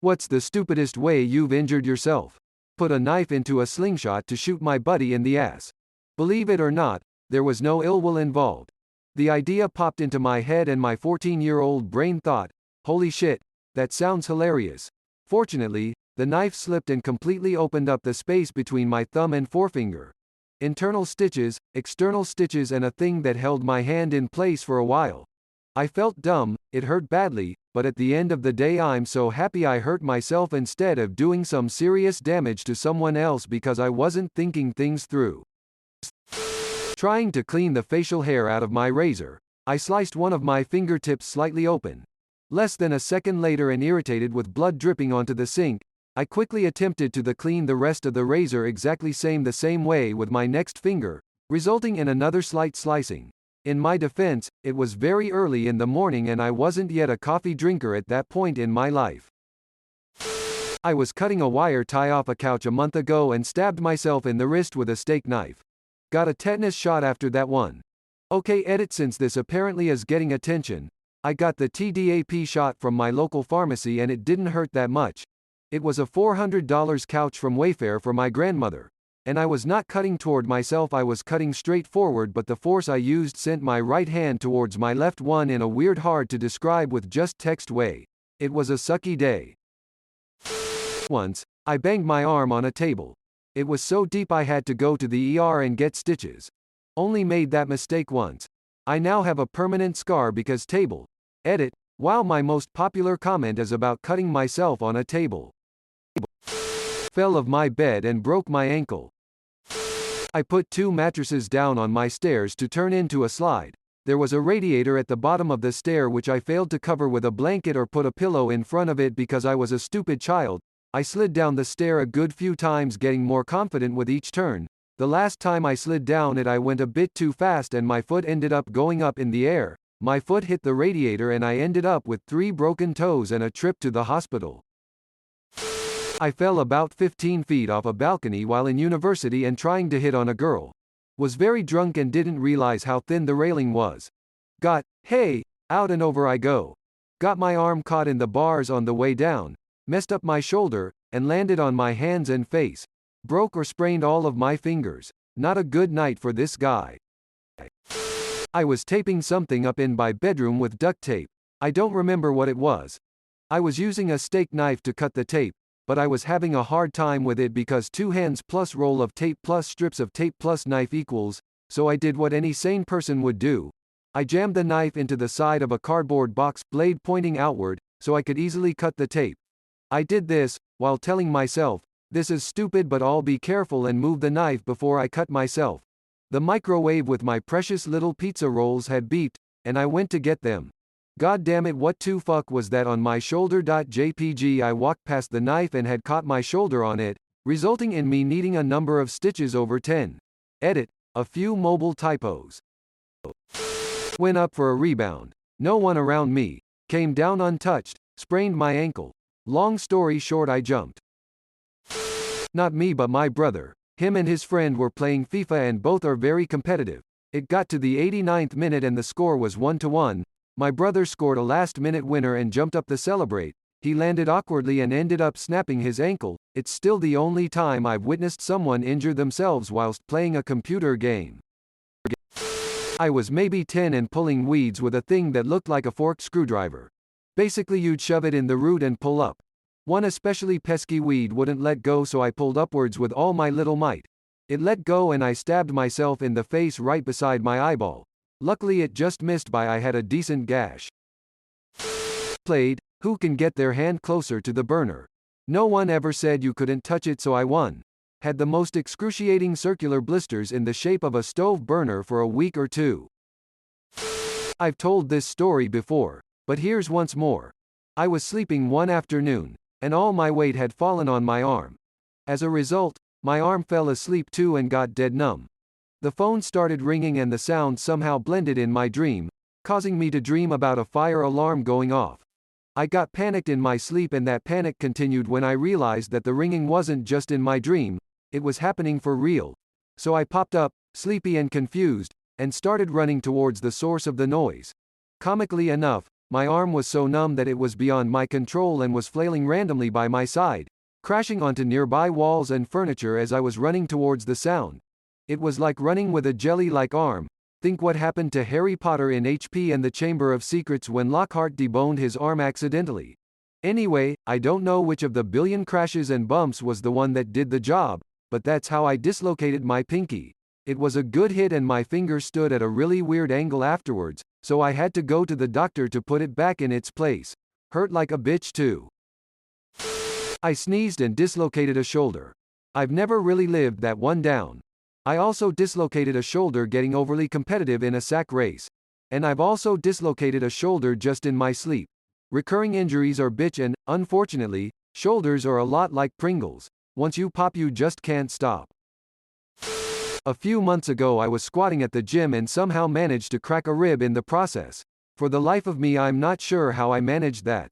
What's the stupidest way you've injured yourself? Put a knife into a slingshot to shoot my buddy in the ass. Believe it or not, there was no ill will involved. The idea popped into my head and my 14-year-old brain thought, holy shit, that sounds hilarious. Fortunately, the knife slipped and completely opened up the space between my thumb and forefinger. Internal stitches, external stitches and a thing that held my hand in place for a while. I felt dumb, it hurt badly, but at the end of the day I'm so happy I hurt myself instead of doing some serious damage to someone else because I wasn't thinking things through. Trying to clean the facial hair out of my razor, I sliced one of my fingertips slightly open. Less than a second later and irritated with blood dripping onto the sink, I quickly attempted to clean the rest of the razor exactly the same way with my next finger, resulting in another slight slicing. In my defense, it was very early in the morning and I wasn't yet a coffee drinker at that point in my life. I was cutting a wire tie off a couch a month ago and stabbed myself in the wrist with a steak knife. Got a tetanus shot after that one. Okay, edit. Since this apparently is getting attention, I got the TDAP shot from my local pharmacy and it didn't hurt that much. It was a $400 couch from Wayfair for my grandmother. And I was not cutting toward myself, I was cutting straight forward, but the force I used sent my right hand towards my left one in a weird hard to describe with just text way. It was a sucky day. Once, I banged my arm on a table. It was so deep I had to go to the ER and get stitches. Only made that mistake once. I now have a permanent scar because table. Edit. Wow, my most popular comment is about cutting myself on a table. Fell off my bed and broke my ankle. I put 2 mattresses down on my stairs to turn into a slide. There was a radiator at the bottom of the stair which I failed to cover with a blanket or put a pillow in front of it because I was a stupid child. I slid down the stair a good few times, getting more confident with each turn. The last time I slid down it I went a bit too fast and my foot ended up going up in the air. My foot hit the radiator and I ended up with 3 broken toes and a trip to the hospital. I fell about 15 feet off a balcony while in university and trying to hit on a girl. Was very drunk and didn't realize how thin the railing was. Hey, out and over I go. Got my arm caught in the bars on the way down, messed up my shoulder, and landed on my hands and face. Broke or sprained all of my fingers. Not a good night for this guy. I was taping something up in my bedroom with duct tape. I don't remember what it was. I was using a steak knife to cut the tape, but I was having a hard time with it because 2 hands plus roll of tape plus strips of tape plus knife equals, so I did what any sane person would do. I jammed the knife into the side of a cardboard box, blade pointing outward, so I could easily cut the tape. I did this, while telling myself, this is stupid but I'll be careful and move the knife before I cut myself. The microwave with my precious little pizza rolls had beeped, and I went to get them. God damn it, what the fuck was that on my shoulder? JPG. I walked past the knife and had caught my shoulder on it, resulting in me needing a number of stitches over 10. Edit. A few mobile typos. Went up for a rebound. No one around me. Came down untouched. Sprained my ankle. Long story short, I jumped. Not me but my brother. Him and his friend were playing FIFA and both are very competitive. It got to the 89th minute and the score was 1-1. My brother scored a last-minute winner and jumped up to celebrate. He landed awkwardly and ended up snapping his ankle. It's still the only time I've witnessed someone injure themselves whilst playing a computer game. I was maybe 10 and pulling weeds with a thing that looked like a forked screwdriver. Basically you'd shove it in the root and pull up. One especially pesky weed wouldn't let go, so I pulled upwards with all my little might. It let go and I stabbed myself in the face right beside my eyeball. Luckily it just missed by I had a decent gash. Played, who can get their hand closer to the burner? No one ever said you couldn't touch it, so I won. Had the most excruciating circular blisters in the shape of a stove burner for a week or 2. I've told this story before, but here's once more. I was sleeping one afternoon, and all my weight had fallen on my arm. As a result, my arm fell asleep too and got dead numb. The phone started ringing and the sound somehow blended in my dream, causing me to dream about a fire alarm going off. I got panicked in my sleep and that panic continued when I realized that the ringing wasn't just in my dream, it was happening for real. So I popped up, sleepy and confused, and started running towards the source of the noise. Comically enough, My arm was so numb that it was beyond my control and was flailing randomly by my side, crashing onto nearby walls and furniture as I was running towards the sound. It was like running with a jelly-like arm. Think what happened to Harry Potter in HP and the Chamber of Secrets when Lockhart deboned his arm accidentally. Anyway, I don't know which of the billion crashes and bumps was the one that did the job, but that's how I dislocated my pinky. It was a good hit and my finger stood at a really weird angle afterwards, so I had to go to the doctor to put it back in its place. Hurt like a bitch too. I sneezed and dislocated a shoulder. I've never really lived that one down. I also dislocated a shoulder getting overly competitive in a sack race. And I've also dislocated a shoulder just in my sleep. Recurring injuries are bitch and, unfortunately, shoulders are a lot like Pringles. Once you pop you just can't stop. A few months ago I was squatting at the gym and somehow managed to crack a rib in the process. For the life of me I'm not sure how I managed that.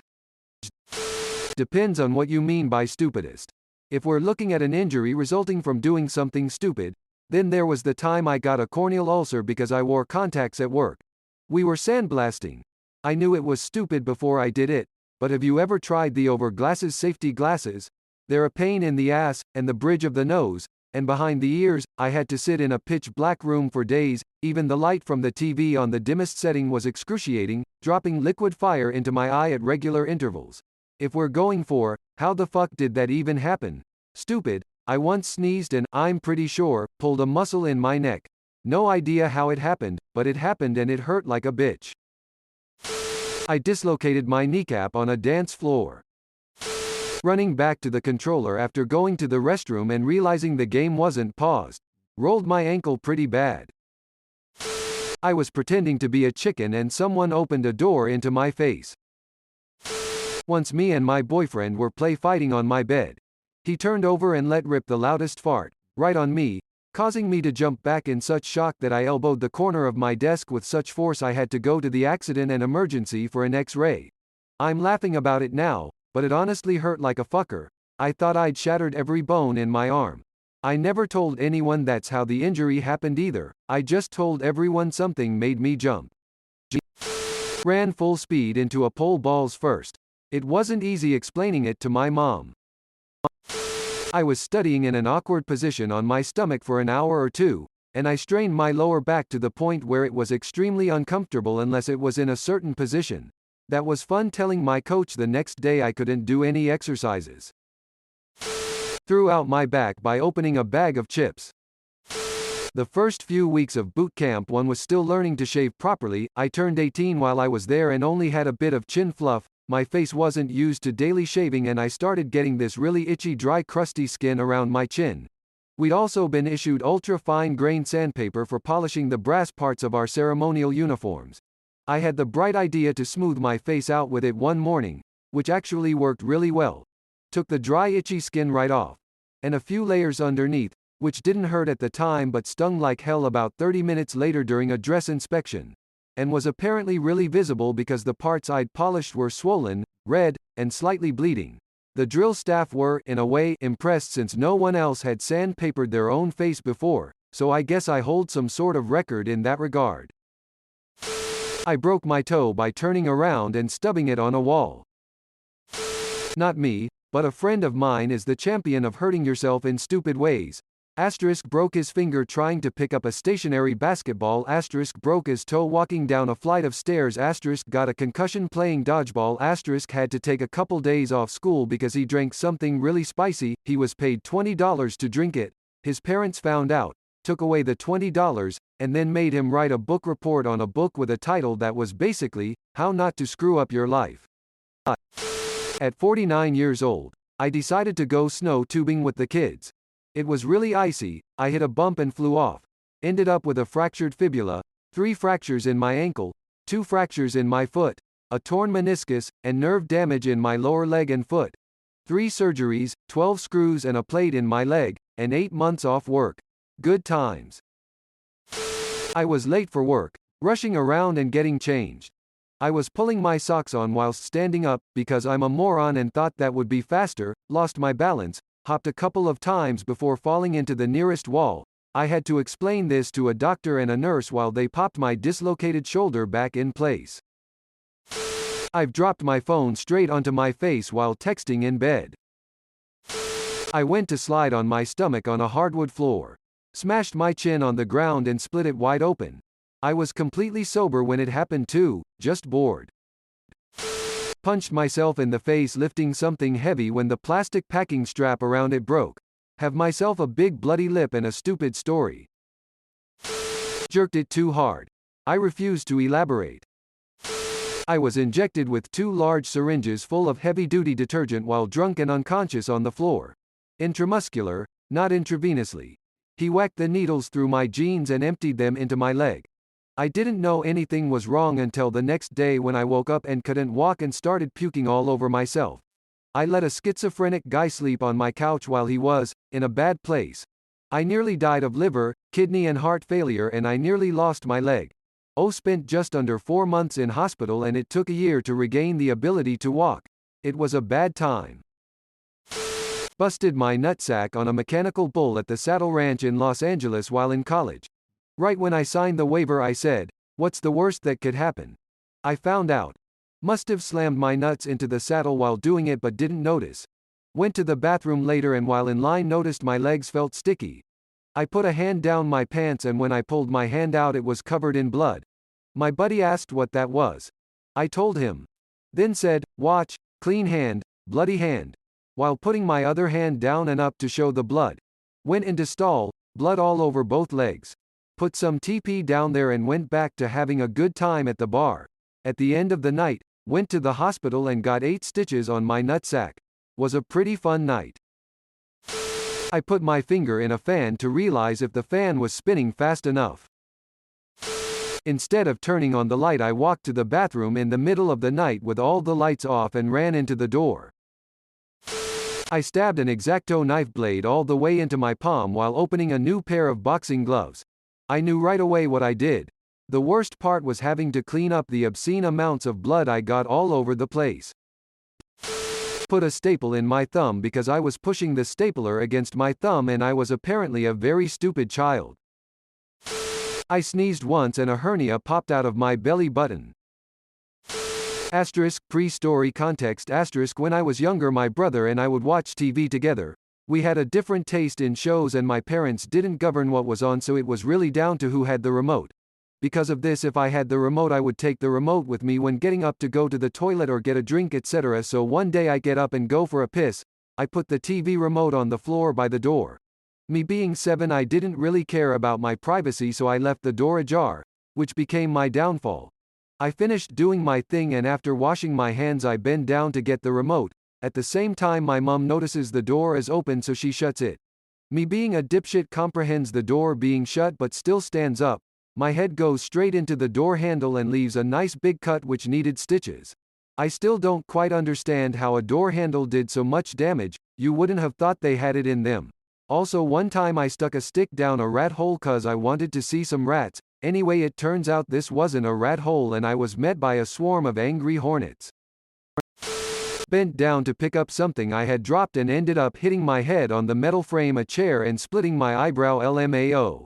Depends on what you mean by stupidest. If we're looking at an injury resulting from doing something stupid, then there was the time I got a corneal ulcer because I wore contacts at work. We were sandblasting. I knew it was stupid before I did it, but have you ever tried the over glasses safety glasses? They're a pain in the ass, and the bridge of the nose, and behind the ears. I had to sit in a pitch black room for days. Even the light from the TV on the dimmest setting was excruciating, dropping liquid fire into my eye at regular intervals. If we're going for, how the fuck did that even happen? Stupid, I once sneezed and, I'm pretty sure, pulled a muscle in my neck. No idea how it happened, but it happened and it hurt like a bitch. I dislocated my kneecap on a dance floor. Running back to the controller after going to the restroom and realizing the game wasn't paused. Rolled my ankle pretty bad. I was pretending to be a chicken and someone opened a door into my face. Once me and my boyfriend were fighting on my bed. He turned over and let rip the loudest fart, right on me, causing me to jump back in such shock that I elbowed the corner of my desk with such force I had to go to the accident and emergency for an X-ray. I'm laughing about it now, but it honestly hurt like a fucker. I thought I'd shattered every bone in my arm. I never told anyone that's how the injury happened either. I just told everyone something made me jump. Ran full speed into a pole balls first. It wasn't easy explaining it to my mom. I was studying in an awkward position on my stomach for an hour or two, and I strained my lower back to the point where it was extremely uncomfortable unless it was in a certain position. That was fun telling my coach the next day I couldn't do any exercises. Threw out my back by opening a bag of chips. The first few weeks of boot camp one was still learning to shave properly. I turned 18 while I was there and only had a bit of chin fluff. My face wasn't used to daily shaving and I started getting this really itchy dry crusty skin around my chin. We'd also been issued ultra-fine grain sandpaper for polishing the brass parts of our ceremonial uniforms. I had the bright idea to smooth my face out with it one morning, which actually worked really well. Took the dry itchy skin right off. And a few layers underneath, which didn't hurt at the time but stung like hell about 30 minutes later during a dress inspection. And was apparently really visible because the parts I'd polished were swollen, red, and slightly bleeding. The drill staff were, in a way, impressed since no one else had sandpapered their own face before, so I guess I hold some sort of record in that regard. I broke my toe by turning around and stubbing it on a wall. Not me, but a friend of mine is the champion of hurting yourself in stupid ways. Asterisk broke his finger trying to pick up a stationary basketball. Asterisk broke his toe walking down a flight of stairs. Asterisk got a concussion playing dodgeball. Asterisk had to take a couple days off school because he drank something really spicy. He was paid $20 to drink it. His parents found out, took away the $20, and then made him write a book report on a book with a title that was basically, How Not to Screw Up Your Life. At 49 years old, I decided to go snow tubing with the kids. It was really icy, I hit a bump and flew off. Ended up with a fractured fibula, 3 fractures in my ankle, 2 fractures in my foot, a torn meniscus, and nerve damage in my lower leg and foot. 3 surgeries, 12 screws and a plate in my leg, and 8 months off work. Good times. I was late for work, rushing around and getting changed. I was pulling my socks on whilst standing up, because I'm a moron and thought that would be faster, lost my balance, hopped a couple of times before falling into the nearest wall. I had to explain this to a doctor and a nurse while they popped my dislocated shoulder back in place. I've dropped my phone straight onto my face while texting in bed. I went to slide on my stomach on a hardwood floor. Smashed my chin on the ground and split it wide open. I was completely sober when it happened too, just bored. Punched myself in the face lifting something heavy when the plastic packing strap around it broke. Have myself a big bloody lip and a stupid story. Jerked it too hard. I refuse to elaborate. I was injected with 2 large syringes full of heavy-duty detergent while drunk and unconscious on the floor. Intramuscular, not intravenously. He whacked the needles through my jeans and emptied them into my leg. I didn't know anything was wrong until the next day when I woke up and couldn't walk and started puking all over myself. I let a schizophrenic guy sleep on my couch while he was in a bad place. I nearly died of liver, kidney and heart failure and I nearly lost my leg. Spent just under 4 months in hospital and it took a year to regain the ability to walk. It was a bad time. Busted my nutsack on a mechanical bull at the Saddle Ranch in Los Angeles while in college. Right when I signed the waiver I said, "What's the worst that could happen?" I found out. Must have slammed my nuts into the saddle while doing it but didn't notice. Went to the bathroom later and while in line noticed my legs felt sticky. I put a hand down my pants and when I pulled my hand out it was covered in blood. My buddy asked what that was. I told him. Then said, "Watch, clean hand, bloody hand," while putting my other hand down and up to show the blood. Went into stall, blood all over both legs. Put some TP down there and went back to having a good time at the bar. At the end of the night, went to the hospital and got 8 stitches on my nutsack. Was a pretty fun night. I put my finger in a fan to realize if the fan was spinning fast enough. Instead of turning on the light I walked to the bathroom in the middle of the night with all the lights off and ran into the door. I stabbed an X-Acto knife blade all the way into my palm while opening a new pair of boxing gloves. I knew right away what I did. The worst part was having to clean up the obscene amounts of blood I got all over the place. Put a staple in my thumb because I was pushing the stapler against my thumb and I was apparently a very stupid child. I sneezed once and a hernia popped out of my belly button. Asterisk pre-story context asterisk when I was younger my brother and I would watch TV together. We had a different taste in shows and my parents didn't govern what was on so it was really down to who had the remote. Because of this if I had the remote I would take the remote with me when getting up to go to the toilet or get a drink etc. So one day I get up and go for a piss. I put the TV remote on the floor by the door. Me being 7 I didn't really care about my privacy so I left the door ajar, which became my downfall. I finished doing my thing and after washing my hands I bend down to get the remote. At the same time my mom notices the door is open so she shuts it. Me being a dipshit comprehends the door being shut but still stands up. My head goes straight into the door handle and leaves a nice big cut which needed stitches. I still don't quite understand how a door handle did so much damage, you wouldn't have thought they had it in them. Also one time I stuck a stick down a rat hole cause I wanted to see some rats. Anyway it turns out this wasn't a rat hole and I was met by a swarm of angry hornets. Bent down to pick up something I had dropped and ended up hitting my head on the metal frame a chair and splitting my eyebrow LMAO.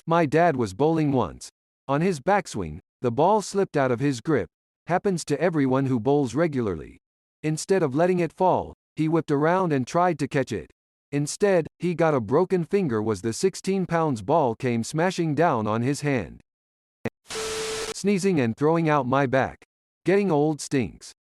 My dad was bowling once. On his backswing, the ball slipped out of his grip. Happens to everyone who bowls regularly. Instead of letting it fall, he whipped around and tried to catch it. Instead, he got a broken finger was the 16 pounds ball came smashing down on his hand. Sneezing and throwing out my back. Getting old stinks.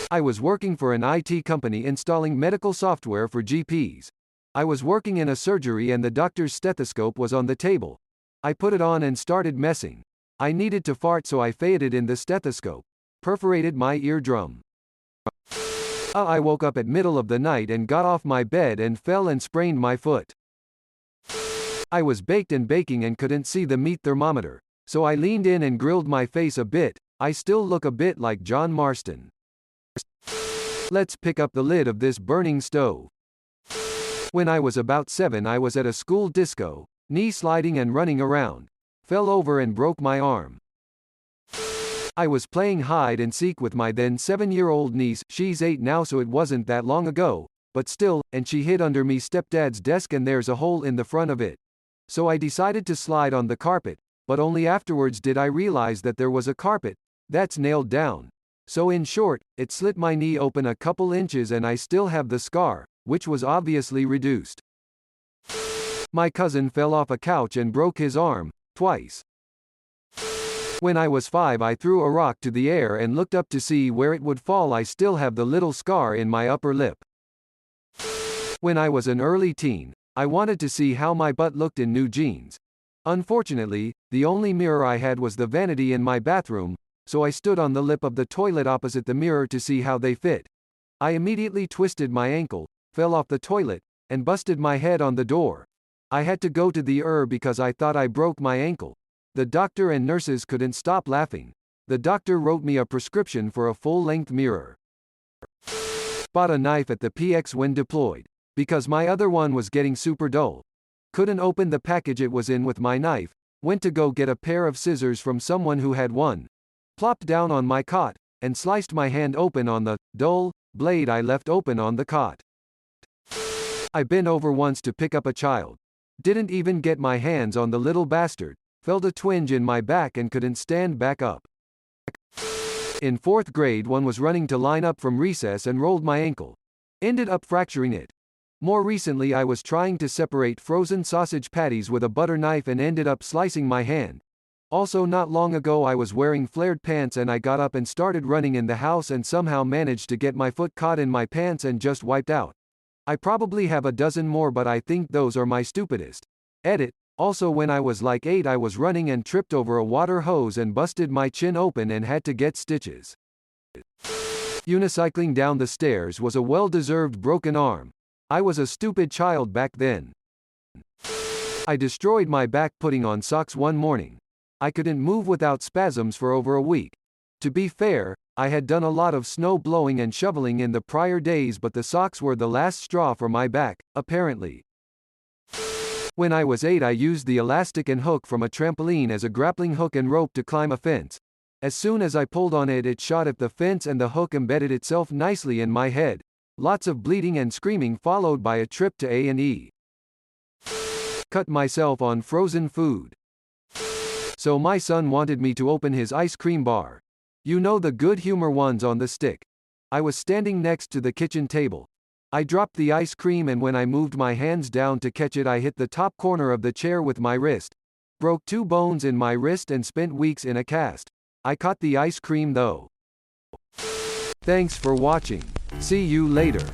I was working for an IT company installing medical software for GPs. I was working in a surgery and the doctor's stethoscope was on the table. I put it on and started messing. I needed to fart so I faded in the stethoscope. Perforated my eardrum. I woke up at middle of the night and got off my bed and fell and sprained my foot. I was baked and baking and couldn't see the meat thermometer, so I leaned in and grilled my face a bit. I still look a bit like John Marston. Let's pick up the lid of this burning stove. When I was about 7 I was at a school disco, knee sliding and running around. Fell over and broke my arm. I was playing hide and seek with my then 7-year-old niece, she's 8 now so it wasn't that long ago, but still, and she hid under me stepdad's desk and there's a hole in the front of it. So I decided to slide on the carpet, but only afterwards did I realize that there was a carpet, That's nailed down. So in short, it slit my knee open a couple inches and I still have the scar, which was obviously reduced. My cousin fell off a couch and broke his arm, twice. When I was 5, I threw a rock to the air and looked up to see where it would fall. I still have the little scar in my upper lip. When I was an early teen, I wanted to see how my butt looked in new jeans. Unfortunately, the only mirror I had was the vanity in my bathroom, so I stood on the lip of the toilet opposite the mirror to see how they fit. I immediately twisted my ankle, fell off the toilet, and busted my head on the door. I had to go to the ER because I thought I broke my ankle. The doctor and nurses couldn't stop laughing. The doctor wrote me a prescription for a full-length mirror. Bought a knife at the PX when deployed, because my other one was getting super dull. Couldn't open the package it was in with my knife, went to go get a pair of scissors from someone who had one. Plopped down on my cot, and sliced my hand open on the dull blade I left open on the cot. I bent over once to pick up a child. Didn't even get my hands on the little bastard. Felt a twinge in my back and couldn't stand back up. In 4th grade, one was running to line up from recess and rolled my ankle. Ended up fracturing it. More recently, I was trying to separate frozen sausage patties with a butter knife and ended up slicing my hand. Also, not long ago, I was wearing flared pants and I got up and started running in the house and somehow managed to get my foot caught in my pants and just wiped out. I probably have a dozen more, but I think those are my stupidest. Edit. Also, when I was like 8, I was running and tripped over a water hose and busted my chin open and had to get stitches. Unicycling down the stairs was a well-deserved broken arm. I was a stupid child back then. I destroyed my back putting on socks one morning. I couldn't move without spasms for over a week. To be fair, I had done a lot of snow blowing and shoveling in the prior days, but the socks were the last straw for my back, apparently. When I was 8, I used the elastic and hook from a trampoline as a grappling hook and rope to climb a fence. As soon as I pulled on it, it shot at the fence and the hook embedded itself nicely in my head. Lots of bleeding and screaming followed by a trip to A&E. Cut myself on frozen food. So my son wanted me to open his ice cream bar. You know, the good humor ones on the stick. I was standing next to the kitchen table. I dropped the ice cream and when I moved my hands down to catch it, I hit the top corner of the chair with my wrist. Broke 2 bones in my wrist and spent weeks in a cast. I caught the ice cream though. Thanks for watching. See you later.